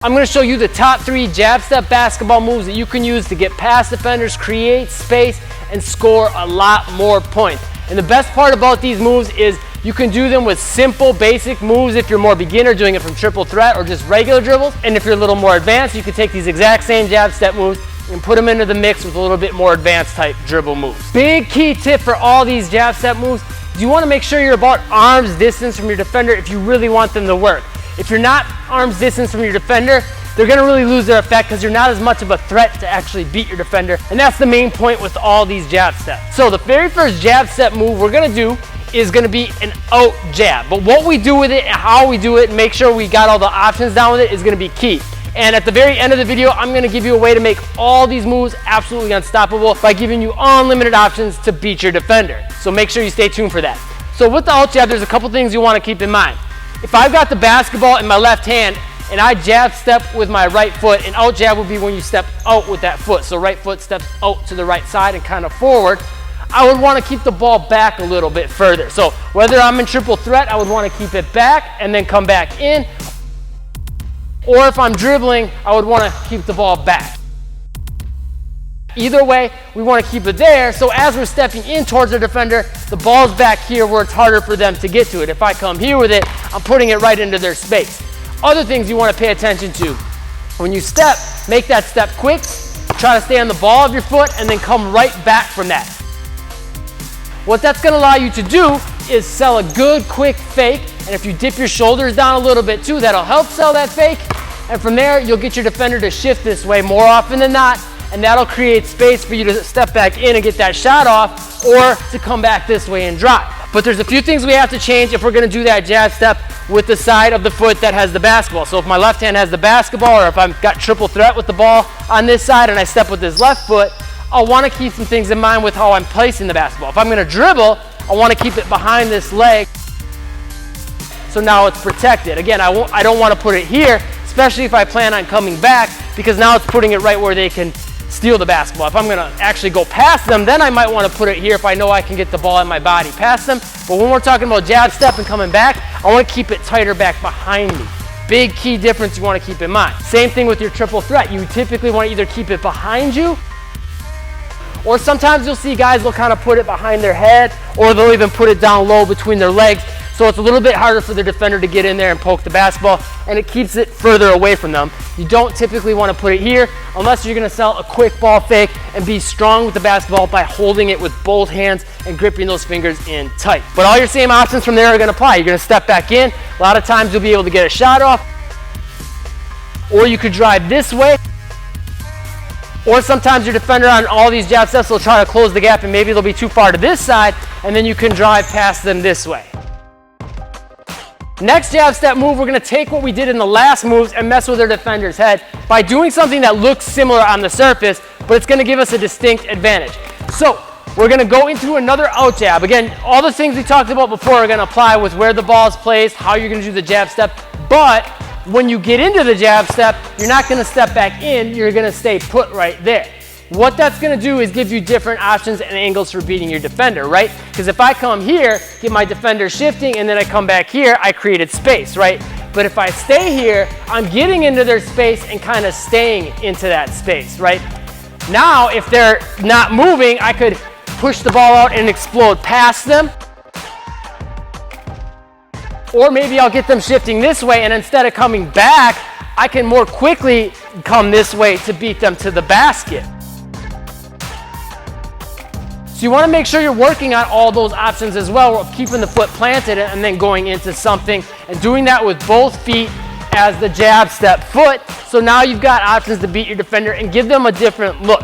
I'm going to show you the top 3 jab step basketball moves that you can use to get past defenders, create space, and score a lot more points. And the best part about these moves is you can do them with simple, basic moves if you're more beginner, doing it from triple threat or just regular dribbles. And if you're a little more advanced, you can take these exact same jab step moves and put them into the mix with a little bit more advanced type dribble moves. Big key tip for all these jab step moves, you want to make sure you're about arm's distance from your defender if you really want them to work. If you're not arm's distance from your defender, they're going to really lose their effect because you're not as much of a threat to actually beat your defender. And that's the main point with all these jab steps. So the very first jab step move we're going to do is going to be an out jab. But what we do with it and how we do it and make sure we got all the options down with it is going to be key. And at the very end of the video, I'm going to give you a way to make all these moves absolutely unstoppable by giving you unlimited options to beat your defender. So make sure you stay tuned for that. So with the out jab, there's a couple things you want to keep in mind. If I've got the basketball in my left hand and I jab step with my right foot, an out jab would be when you step out with that foot. So right foot steps out to the right side and kind of forward. I would want to keep the ball back a little bit further. So whether I'm in triple threat, I would want to keep it back and then come back in. Or if I'm dribbling, I would want to keep the ball back. Either way, we want to keep it there, so as we're stepping in towards the defender, the ball's back here where it's harder for them to get to it. If I come here with it, I'm putting it right into their space. Other things you want to pay attention to. When you step, make that step quick, try to stay on the ball of your foot, and then come right back from that. What that's going to allow you to do is sell a good, quick fake, and if you dip your shoulders down a little bit too, that'll help sell that fake, and from there, you'll get your defender to shift this way more often than not, and that'll create space for you to step back in and get that shot off, or to come back this way and drive. But there's a few things we have to change if we're going to do that jab step with the side of the foot that has the basketball. So if my left hand has the basketball, or if I've got triple threat with the ball on this side and I step with this left foot, I'll want to keep some things in mind with how I'm placing the basketball. If I'm going to dribble, I want to keep it behind this leg, so now it's protected. Again, I don't want to put it here, especially if I plan on coming back, because now it's putting it right where they can steal the basketball. If I'm going to actually go past them, then I might want to put it here if I know I can get the ball in my body past them. But when we're talking about jab step and coming back, I want to keep it tighter back behind me. Big key difference you want to keep in mind. Same thing with your triple threat. You typically want to either keep it behind you, or sometimes you'll see guys will kind of put it behind their head, or they'll even put it down low between their legs. So it's a little bit harder for the defender to get in there and poke the basketball, and it keeps it further away from them. You don't typically want to put it here unless you're going to sell a quick ball fake and be strong with the basketball by holding it with both hands and gripping those fingers in tight. But all your same options from there are going to apply. You're going to step back in. A lot of times you'll be able to get a shot off, or you could drive this way. Or sometimes your defender on all these jab steps will try to close the gap and maybe they'll be too far to this side, and then you can drive past them this way. Next jab step move, we're going to take what we did in the last moves and mess with our defender's head by doing something that looks similar on the surface, but it's going to give us a distinct advantage. So we're going to go into another out jab. Again, all the things we talked about before are going to apply with where the ball is placed, how you're going to do the jab step, but when you get into the jab step, you're not going to step back in, you're going to stay put right there. What that's going to do is give you different options and angles for beating your defender, right? Because if I come here, get my defender shifting, and then I come back here, I created space, right? But if I stay here, I'm getting into their space and kind of staying into that space, right? Now, if they're not moving, I could push the ball out and explode past them. Or maybe I'll get them shifting this way, and instead of coming back, I can more quickly come this way to beat them to the basket. So you want to make sure you're working on all those options as well, keeping the foot planted and then going into something, and doing that with both feet as the jab step foot. So now you've got options to beat your defender and give them a different look.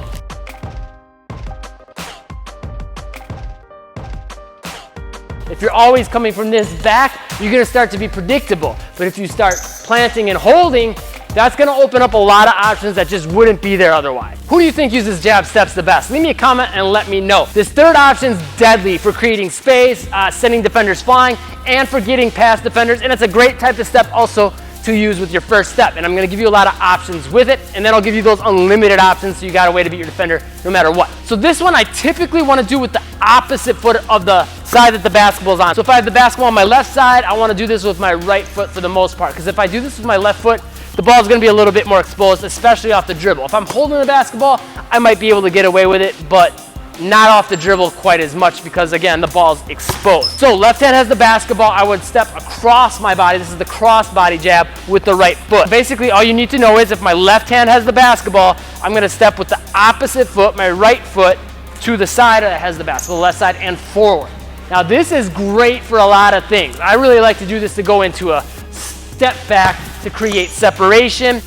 If you're always coming from this back, you're going to start to be predictable. But if you start planting and holding, that's going to open up a lot of options that just wouldn't be there otherwise. Who do you think uses jab steps the best? Leave me a comment and let me know. This third option is deadly for creating space, sending defenders flying, and for getting past defenders. And it's a great type of step also to use with your first step. And I'm going to give you a lot of options with it, and then I'll give you those unlimited options so you got a way to beat your defender no matter what. So this one I typically want to do with the opposite foot of the side that the basketball's on. So if I have the basketball on my left side, I want to do this with my right foot for the most part, because if I do this with my left foot, the ball is going to be a little bit more exposed, especially off the dribble. If I'm holding the basketball, I might be able to get away with it, but not off the dribble quite as much because, again, the ball's exposed. So left hand has the basketball. I would step across my body. This is the cross body jab with the right foot. Basically, all you need to know is if my left hand has the basketball, I'm going to step with the opposite foot, my right foot, to the side that has the basketball, left side, and forward. Now, this is great for a lot of things. I really like to do this to go into a step back to create separation.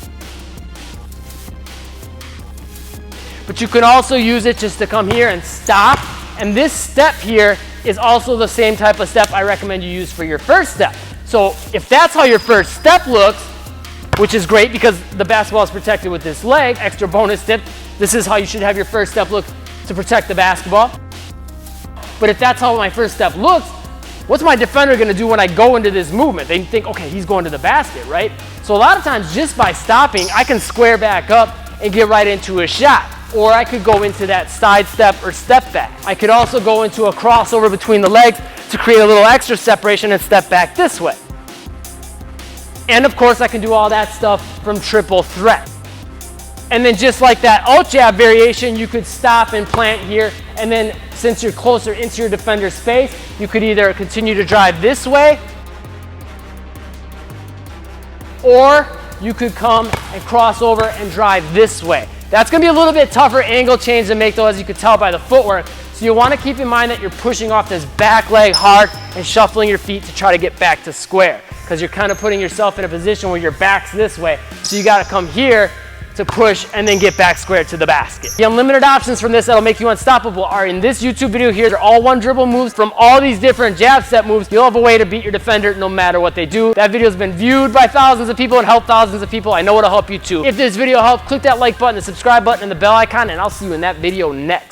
But you can also use it just to come here and stop. And this step here is also the same type of step I recommend you use for your first step. So if that's how your first step looks, which is great because the basketball is protected with this leg, extra bonus tip, this is how you should have your first step look to protect the basketball. But if that's how my first step looks, what's my defender gonna do when I go into this movement? They think, okay, he's going to the basket, right? So a lot of times just by stopping, I can square back up and get right into a shot. Or I could go into that side step or step back. I could also go into a crossover between the legs to create a little extra separation and step back this way. And of course, I can do all that stuff from triple threat. And then just like that out jab variation, you could stop and plant here. And then since you're closer into your defender's space, you could either continue to drive this way, or you could come and cross over and drive this way. That's going to be a little bit tougher angle change to make, though, as you can tell by the footwork. So you want to keep in mind that you're pushing off this back leg hard and shuffling your feet to try to get back to square, because you're kind of putting yourself in a position where your back's this way. So you got to come here to push and then get back square to the basket. The unlimited options from this that'll make you unstoppable are in this YouTube video here. They're all one dribble moves from all these different jab step moves. You'll have a way to beat your defender no matter what they do. That video's been viewed by thousands of people and helped thousands of people. I know it'll help you too. If this video helped, click that like button, the subscribe button, and the bell icon, and I'll see you in that video next.